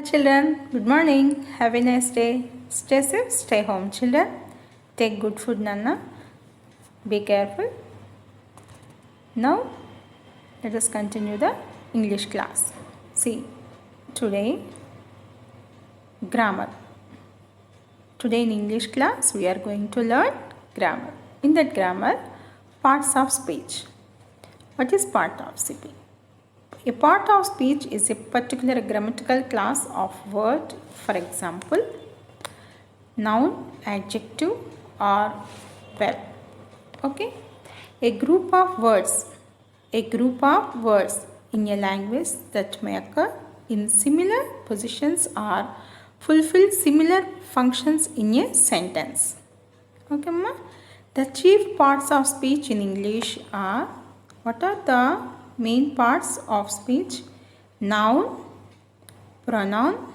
Children, good morning. Have a nice day. Stay safe, stay home, children. Take good food, Nana. Be careful. Now, let us continue the English class. See, today, grammar. Today in English class, we are going to learn grammar. In that grammar, parts of speech. What is part of speech? A part of speech is a particular grammatical class of word, for example, noun, adjective or verb. Okay? A group of words in a language that may occur in similar positions or fulfill similar functions in a sentence. Okay, ma? The chief parts of speech in English are, what are the main parts of speech? Noun, pronoun,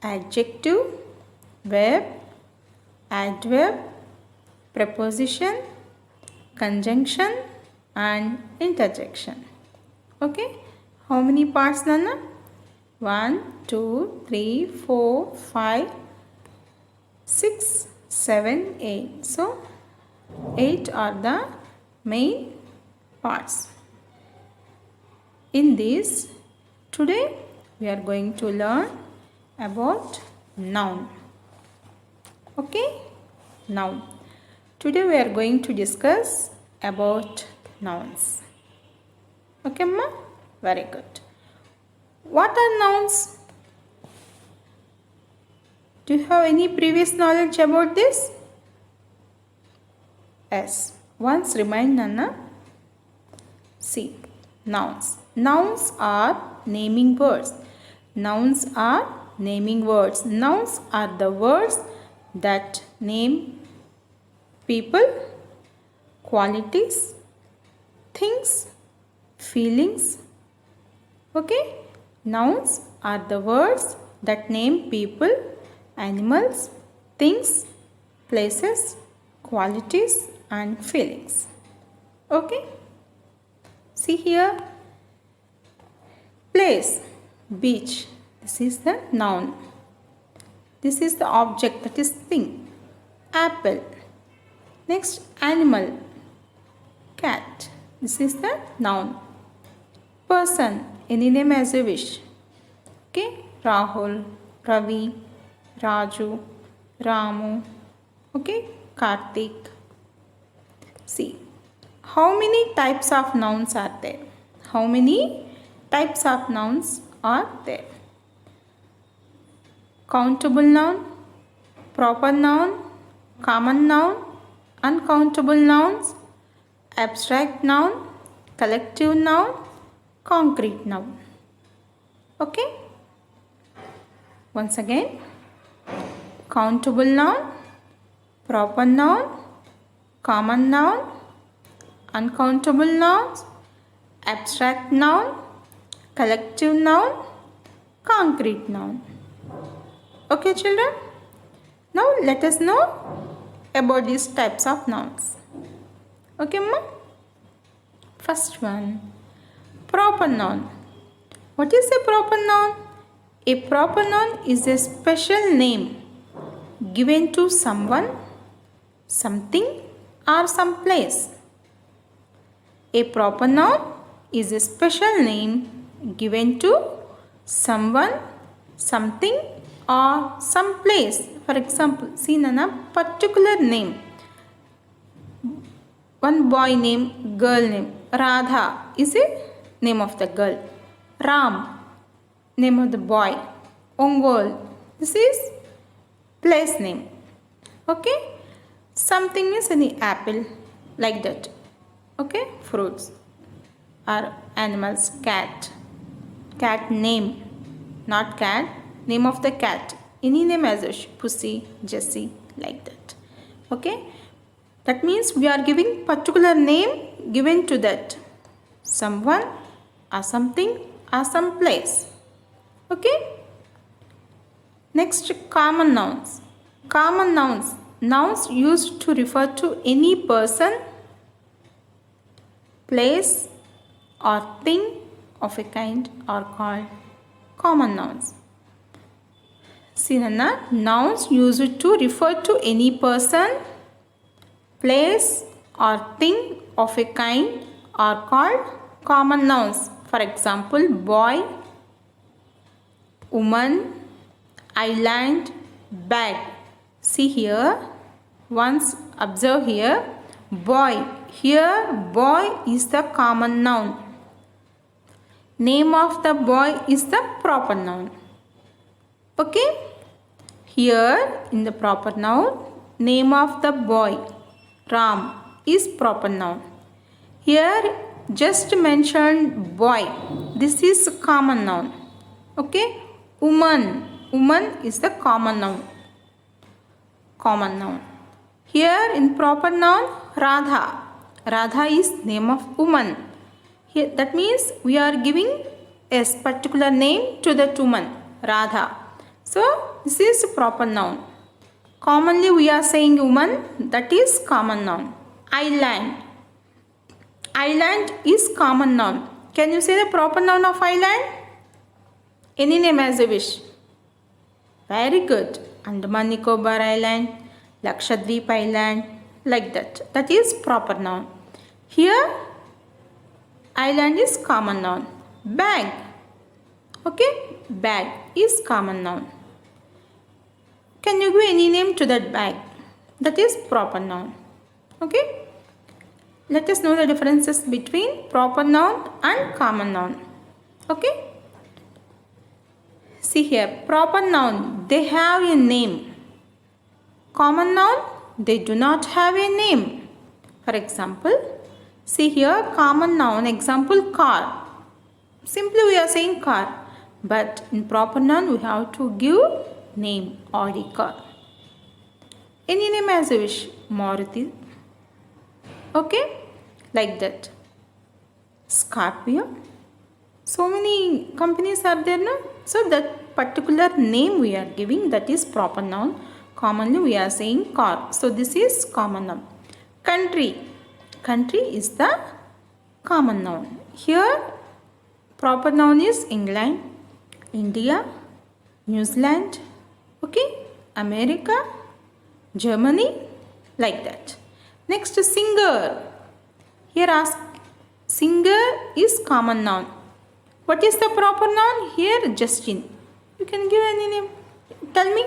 adjective, verb, adverb, preposition, conjunction and interjection. Okay, how many parts, Nana? 1, 2, 3, 4, 5, 6, 7, 8. So 8 are the main parts. In this, today we are going to learn about noun. Okay, noun. Today we are going to discuss about nouns. Okay, ma? Very good. What are nouns? Do you have any previous knowledge about this? Yes. Once remind, Nana. See, nouns. Nouns are naming words. Nouns are naming words. Nouns are the words that name people, qualities, things, feelings. Okay? Nouns are the words that name people, animals, things, places, qualities and feelings. Okay? See here. Place, beach. This is the noun. This is the object, that is thing. Apple. Next, animal. Cat. This is the noun. Person. Any name as you wish. Okay. Rahul, Ravi, Raju, Ramu. Okay. Karthik. See. How many types of nouns are there? How many types of nouns are there? Countable noun, proper noun, common noun, uncountable nouns, abstract noun, collective noun, concrete noun. Okay? Once again, countable noun, proper noun, common noun, uncountable nouns, abstract noun, collective noun, concrete noun. Okay, children? Now let us know about these types of nouns. Okay, ma? First one, proper noun. What is a proper noun? A proper noun is a special name given to someone, something or some place. A proper noun is a special name given to someone, something or some place. For example, see, Nana, particular name. One boy name, girl name. Radha is a name of the girl. Ram, name of the boy. Ongol, this is place name. Okay? Something is any apple, like that. Okay? Fruits or animals. Cat. Cat name, not cat, name of the cat. Any name as a Pussy, Jessie, like that. Okay? That means we are giving particular name given to that someone or something or some place. Okay? Next, common nouns. Common nouns. Nouns used to refer to any person, place or thing of a kind are called common nouns. See Nana, nouns used to refer to any person, place or thing of a kind are called common nouns. For example, boy, woman, island, bag. See here, once observe here, boy. Here boy is the common noun. Name of the boy is the proper noun. Okay, here in the proper noun, name of the boy Ram is proper noun. Here just mentioned boy, this is common noun. Okay, woman, woman is the common noun. Here in proper noun, Radha, Radha is name of woman. Here, that means we are giving a particular name to that woman, Radha. So this is proper noun. Commonly we are saying woman, that is common noun. Island, island is common noun. Can you say the proper noun of island? Any name as you wish. Very good. Andaman Nicobar Island, Lakshadweep Island, like that. That is proper noun. Here island is common noun. Bag, okay, bag is common noun. Can you give any name to that bag? That is proper noun. Okay, let us know the differences between proper noun and common noun. Okay, see here, proper noun, they have a name. Common noun, they do not have a name. For example, see here, common noun, example car. Simply we are saying car, but in proper noun we have to give name, Audi car. Any name as you wish, Maruti. Okay, like that. Scorpio. So many companies are there, no? So that particular name we are giving, that is proper noun. Commonly we are saying car. So this is common noun. Country. Country is the common noun. Here proper noun is England, India, New Zealand, okay, America, Germany, like that. Next, singer. Here ask, singer is common noun. What is the proper noun? Here Justin. You can give any name. Tell me.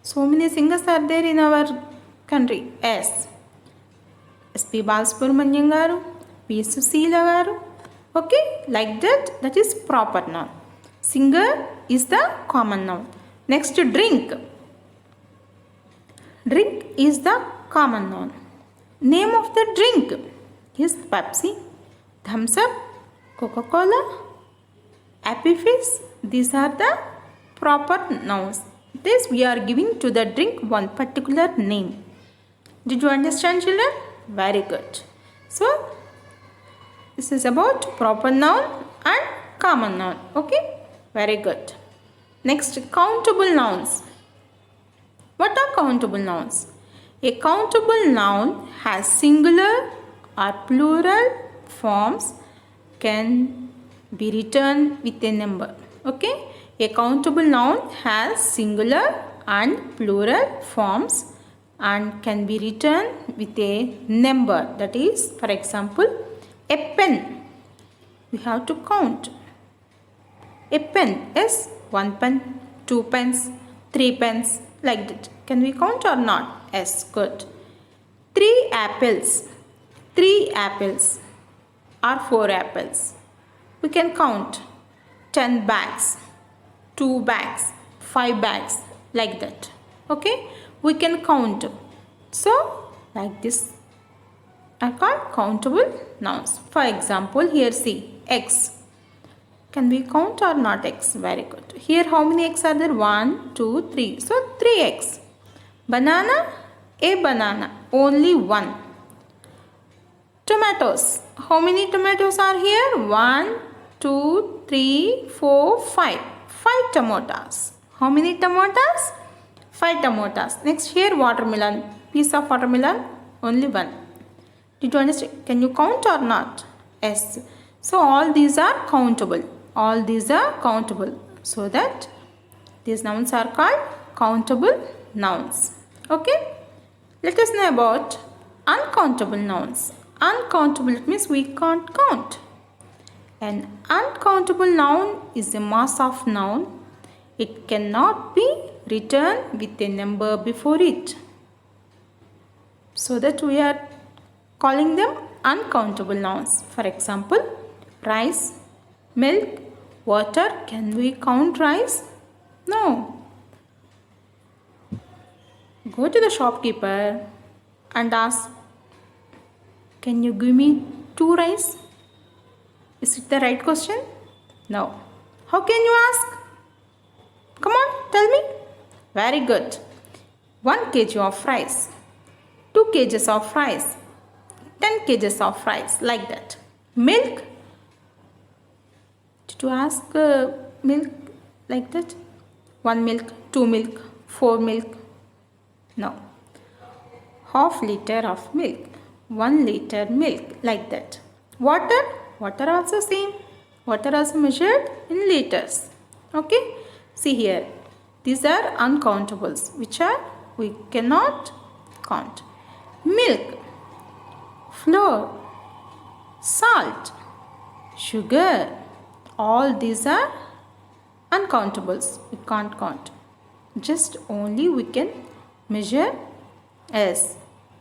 So many singers are there in our country. Yes. S.P. Balasubramaniam garu, P. Susila garu. Okay, like that. That is proper noun. Singer is the common noun. Next, drink. Drink is the common noun. Name of the drink is Pepsi, Thumbs Up, Coca-Cola, Happy Fizz. These are the proper nouns. This we are giving to the drink one particular name. Did you understand, children? Very good. So this is about proper noun and common noun. Okay, very good. Next, countable nouns. What are countable nouns? A countable noun has singular or plural forms, can be written with a number. Okay, a countable noun has singular and plural forms and can be written with a number. That is, for example, a pen. We have to count. A pen is 1 pen, 2 pens, 3 pens, like that. Can we count or not? Yes, good. 3 apples. 3 apples or 4 apples. We can count 10 bags, 2 bags, 5 bags, like that. Okay, we can count. So like this are called countable nouns. For example, here see, X. Can we count or not X? Very good. Here how many X are there? 1, 2, 3. So 3X. Banana, a banana, only 1. Tomatoes. How many tomatoes are here? 1, 2, 3, 4, 5. 5 tomatoes. How many tomatoes? 5 tomatoes. Next, here watermelon. Piece of watermelon, only 1. Did you understand? Can you count or not? Yes. So all these are countable. All these are countable. So that These nouns are called countable nouns. Okay. Let us know about uncountable nouns. Uncountable means we can't count. An uncountable noun is a mass of noun. It cannot be written with a number before it. So that we are calling them uncountable nouns. For example, rice, milk, water. Can we count rice? No. Go to the shopkeeper and ask, can you give me 2 rice? Is it the right question? No. How can you ask? Come on, tell me. Very good. 1 kg of rice, 2 kgs of rice, 10 kgs of rice, like that. Milk. Did you ask milk like that? 1 milk, 2 milk, 4 milk. No. Half liter of milk, 1 liter milk, like that. Water. Water also same. Water also measured in liters. Okay. See here. These are uncountables, which are we cannot count. Milk, flour, salt, sugar. All these are uncountables. We can't count. Just only we can measure as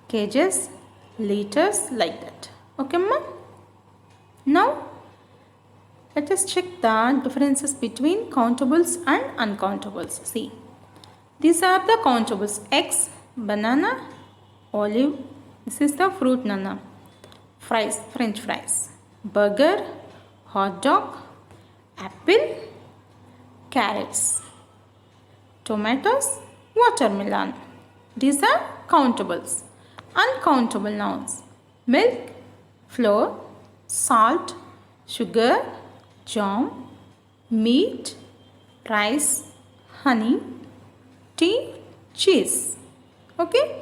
kgs, liters, like that. Okay, ma? Now, let us check the differences between countables and uncountables. See, these are the countables. Eggs, banana, olive. This is the fruit nana. Fries, French fries. Burger, hot dog, apple, carrots, tomatoes, watermelon. These are countables. Uncountable nouns. Milk, flour, salt, sugar, jam, meat, rice, honey, tea, cheese. Okay.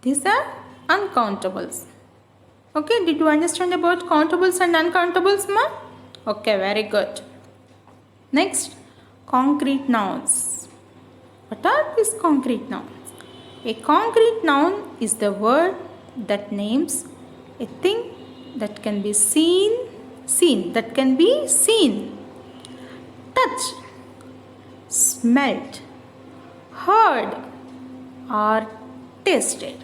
These are uncountables. Okay. Did you understand about countables and uncountables, ma? Okay. Very good. Next, concrete nouns. What are these concrete nouns? A concrete noun is the word that names a thing that can be seen, touched, smelt, heard, or tasted.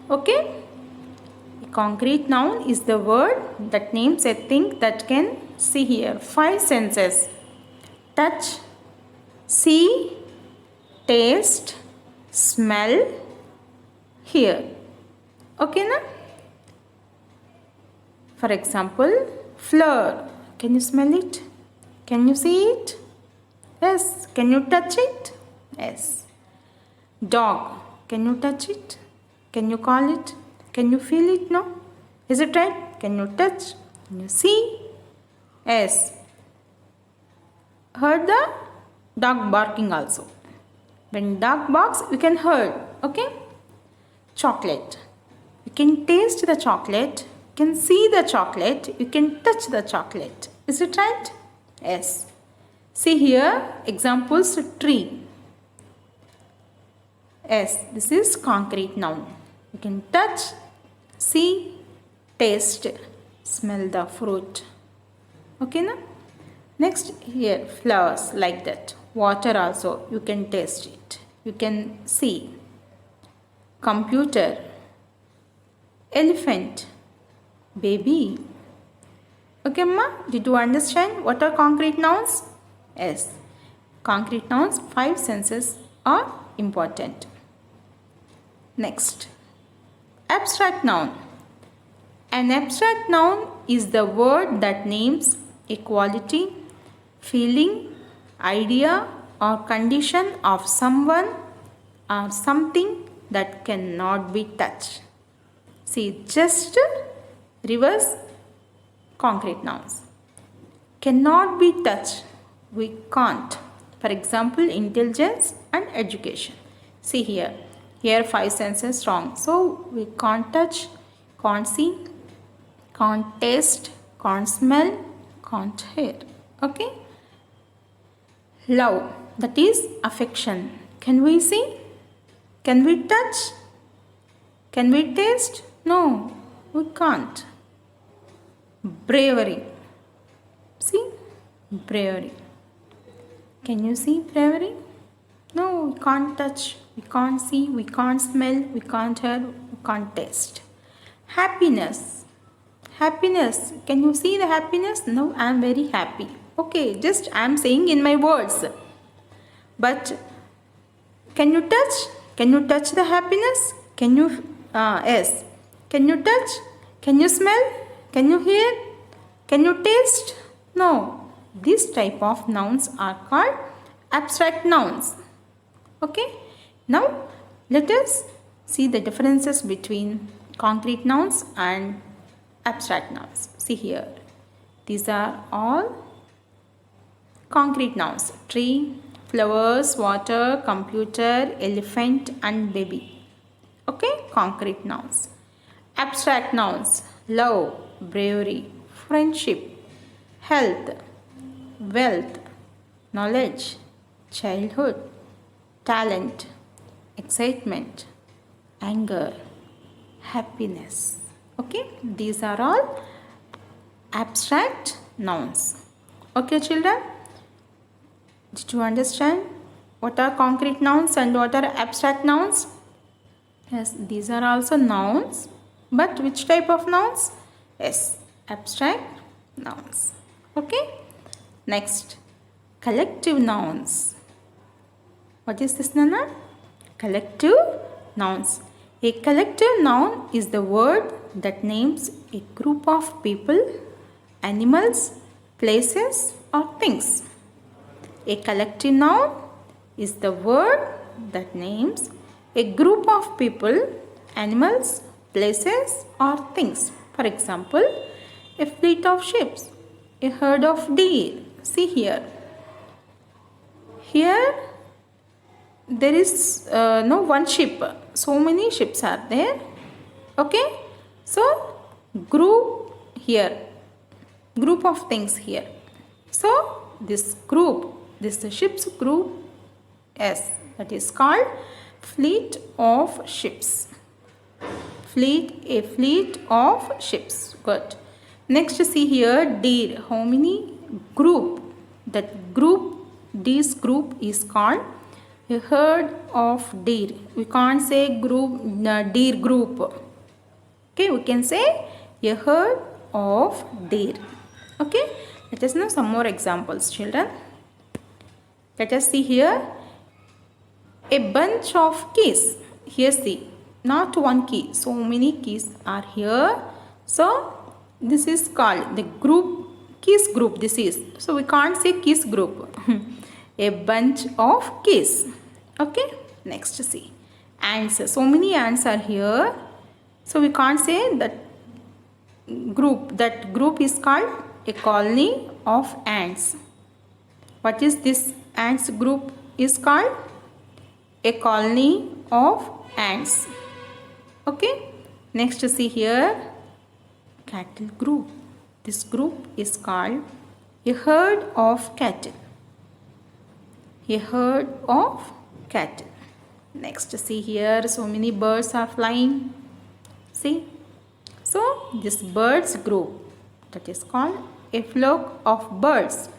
Okay? A concrete noun is the word that names a thing that can see here 5 senses: touch, see, taste, smell, hear. Okay, na? For example, flour. Can you smell it? Can you see it? Yes. Can you touch it? Yes. Dog. Can you touch it? Can you call it? Can you feel it? No. Is it right? Can you touch? Can you see? Yes. Heard the dog barking also. When dog barks, we can hear. Okay. Chocolate. You can taste the chocolate. You can see the chocolate. You can touch the chocolate. Is it right? Yes. See here examples: tree. Yes, this is concrete noun. You can touch, see, taste, smell the fruit. Okay, na? Next here flowers, like that. Water also you can taste it. You can see. Computer, elephant, baby. Okay, ma? Did you understand what are concrete nouns? Yes. Concrete nouns, 5 senses are important. Next, abstract noun. An abstract noun is the word that names a quality, feeling, idea, or condition of someone or something that cannot be touched. See, just reverse concrete nouns. Cannot be touched. We can't. For example, intelligence and education. See here. Here 5 senses strong. So we can't touch, can't see, can't taste, can't smell, can't hear. Okay. Love, that is affection. Can we see? Can we touch? Can we taste? No, we can't. Bravery. See? Bravery. Can you see bravery? No, we can't touch, we can't see, we can't smell, we can't hear, we can't taste. Happiness. Happiness. Can you see the happiness? No, I am very happy. Okay, just I am saying in my words. But can you touch? Can you touch the happiness? Can you, yes. Can you touch? Can you smell? Can you hear? Can you taste? No. This type of nouns are called abstract nouns. Okay. Now let us see the differences between concrete nouns and abstract nouns. See here. These are all concrete nouns. Tree, flowers, water, computer, elephant and baby. Okay. Concrete nouns. Abstract nouns. Love, bravery, friendship, health, wealth, knowledge, childhood, talent, excitement, anger, happiness. Okay, these are all abstract nouns. Okay, children, did you understand what are concrete nouns and what are abstract nouns? Yes, these are also nouns, but which type of nouns? Yes, abstract nouns. Okay. Next, collective nouns. What is this, Nana? Collective nouns. A collective noun is the word that names a group of people, animals, places or things. A collective noun is the word that names a group of people, animals, places or things. For example, a fleet of ships, a herd of deer. See here. Here there is no one ship. So many ships are there. Okay. So group here. Group of things here. So this group, this ship's group, yes, that is called fleet of ships. A fleet of ships. Good. Next, see here, deer. How many? Group. That group, this group is called a herd of deer. We can't say group, deer group. Okay, we can say a herd of deer. Okay, let us know some more examples, children. Let us see here. A bunch of keys. Here see, not one key. So many keys are here. So this is called the group, keys group this is. So we can't say keys group. A bunch of keys. Okay. Next see. Ants. So many ants are here. So we can't say that group. That group is called a colony of ants. What is this ants group is called? A colony of ants. Okay. Next see here. Cattle group. This group is called a herd of cattle. A herd of cattle. Next see here, so many birds are flying. See. So this birds group, that is called a flock of birds.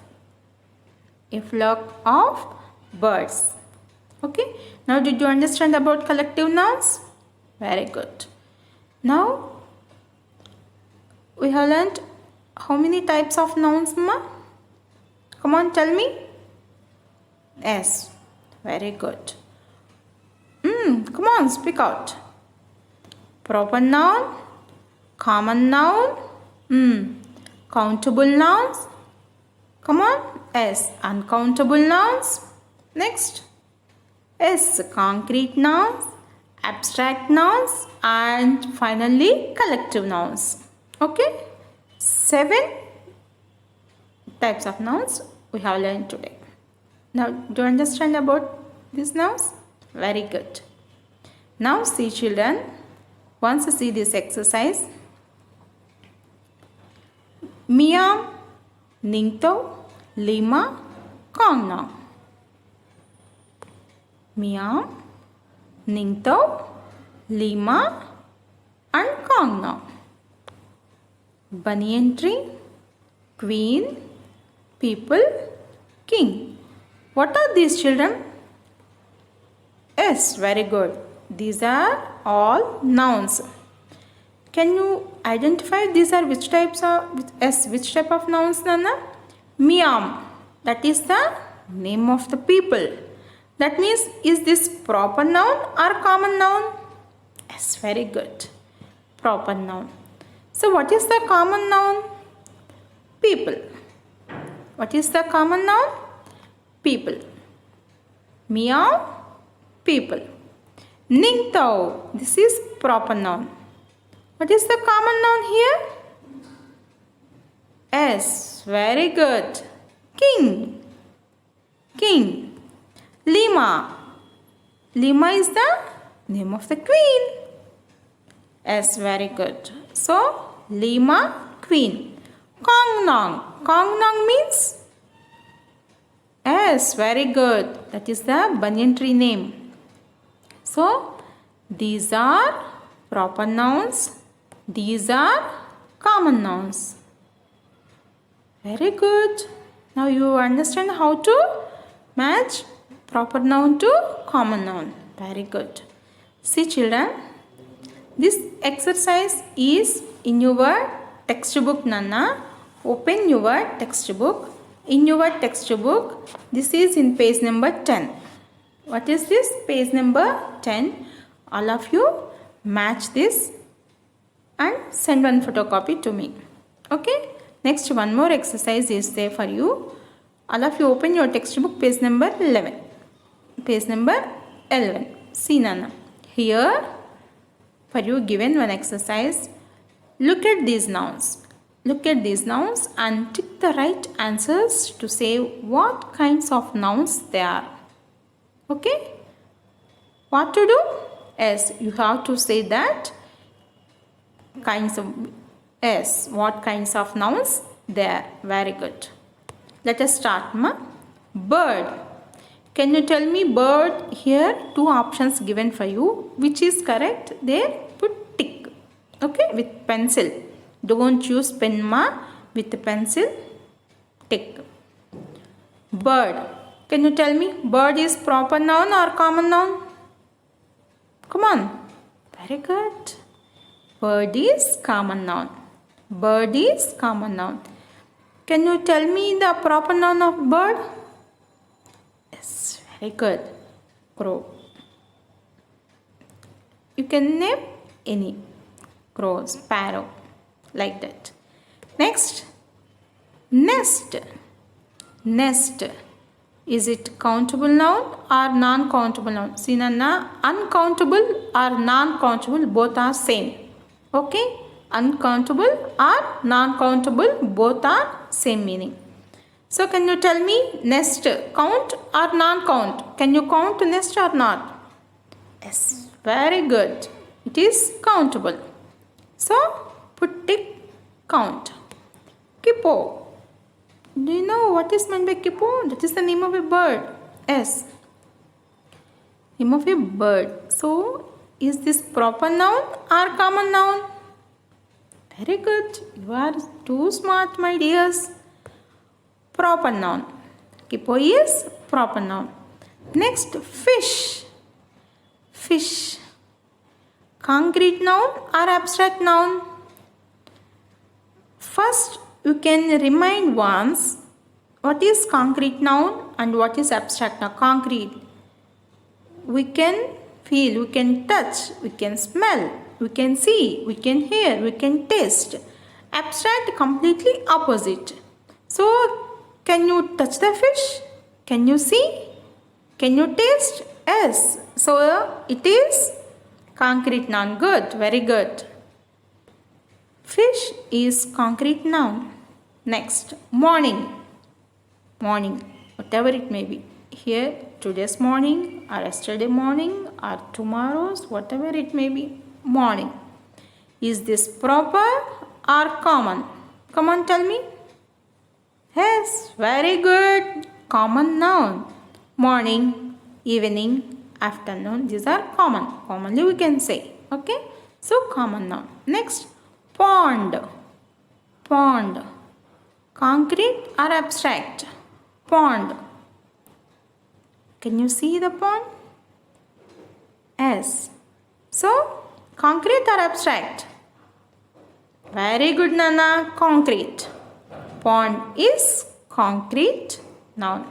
A flock of birds. Okay. Now did you understand about collective nouns? Very good. Now we have learnt how many types of nouns, ma? Come on, tell me. Yes, very good. Come on, speak out. Proper noun, common noun, countable nouns. Come on, yes, uncountable nouns. Next, yes, concrete nouns, abstract nouns, and finally collective nouns. Okay, 7 types of nouns we have learned today. Now, do you understand about these nouns? Very good. Now, see children, once you see this exercise, Mia, Ningto, Lima, Kong now. Miam, Ningtao, Lima, and Kongna. Banyan tree, queen, people, king. What are these, children? Yes, very good. These are all nouns. Can you identify these are which types of which type of nouns, Nana? Miam, that is the name of the people. That means, is this proper noun or common noun? Yes, very good. Proper noun. So what is the common noun? People. What is the common noun? People. Meow, people. Ningtao, this is proper noun. What is the common noun here? Yes, very good. King. King. Lima. Lima is the name of the queen. Yes, very good. So, Lima, queen. Kongnong. Kongnong means? Yes, very good. That is the banyan tree name. So, these are proper nouns. These are common nouns. Very good. Now you understand how to match proper noun to common noun. Very good. See, children, this exercise is in your textbook, Nana. Open your textbook. In your textbook, this is in page number 10. What is this? Page number 10. All of you match this and send one photocopy to me. Okay? Next, one more exercise is there for you. All of you open your textbook, page number 11. Page number 11. See, Nana. Here, for you given one exercise. Look at these nouns. Look at these nouns and tick the right answers to say what kinds of nouns they are. Okay? What to do? Yes, you have to say that kinds of, yes, what kinds of nouns they are. Very good. Let us start, ma. Bird. Can you tell me bird? Here, two options given for you. Which is correct? There, put tick. Okay, with pencil. Don't use pen, ma. With the pencil, tick. Bird. Can you tell me bird is proper noun or common noun? Come on. Very good. Bird is common noun. Bird is common noun. Can you tell me the proper noun of bird? Yes, very good. Crow. You can name any. Crow, sparrow, like that. Next, nest. Nest. Is it countable noun or non-countable noun? See, Nana, uncountable or non-countable both are same. Okay? Uncountable or non-countable both are same meaning. So, can you tell me nest count or non-count? Can you count nest or not? Yes, very good. It is countable. So, put tick, count. Kippo. Do you know what is meant by kippo? That is the name of a bird. Yes. Name of a bird. So, is this proper noun or common noun? Very good. You are too smart, my dears. Proper noun. Kippo is proper noun. Next, fish. Fish. Concrete noun or abstract noun? First, you can remind once what is concrete noun and what is abstract noun. Concrete. We can feel, we can touch, we can smell, we can see, we can hear, we can taste. Abstract, completely opposite. So, can you touch the fish? Can you see? Can you taste? Yes. So, it is concrete noun. Good. Very good. Fish is concrete noun. Next, morning. Morning. Whatever it may be. Here, today's morning or yesterday morning or tomorrow's, whatever it may be. Morning. Is this proper or common? Come on, tell me. Yes, very good. Common noun. Morning, evening, afternoon. These are common. Commonly we can say. Okay. So common noun. Next, pond. Pond. Concrete or abstract? Pond. Can you see the pond? Yes. So, concrete or abstract? Very good, Nana. Concrete. Pond is concrete noun.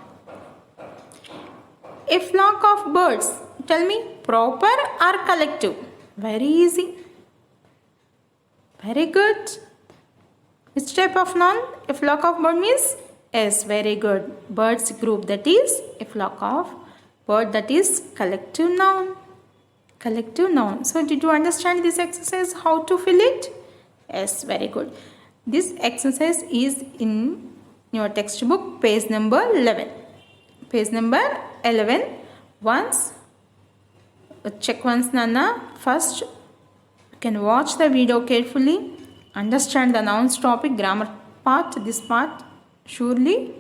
A flock of birds. Tell me, proper or collective? Very easy. Very good. Which type of noun? A flock of birds means? Yes, very good. Birds group, that is a flock of bird, that is collective noun. Collective noun. So did you understand this exercise, how to fill it? Yes, very good. This exercise is in your textbook, page number 11. Page number 11. Once, check once, Nana. First, you can watch the video carefully. Understand the nouns topic, grammar part, this part. Surely you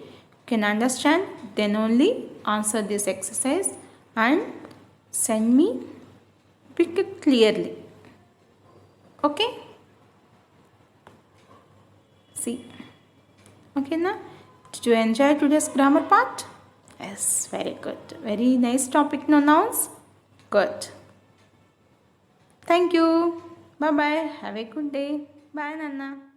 can understand. Then only answer this exercise and send me pick clearly. Okay? See. Okay, na? Did you enjoy today's grammar part? Yes, very good. Very nice topic, no nouns. Good. Thank you. Bye-bye. Have a good day. Bye, Nana.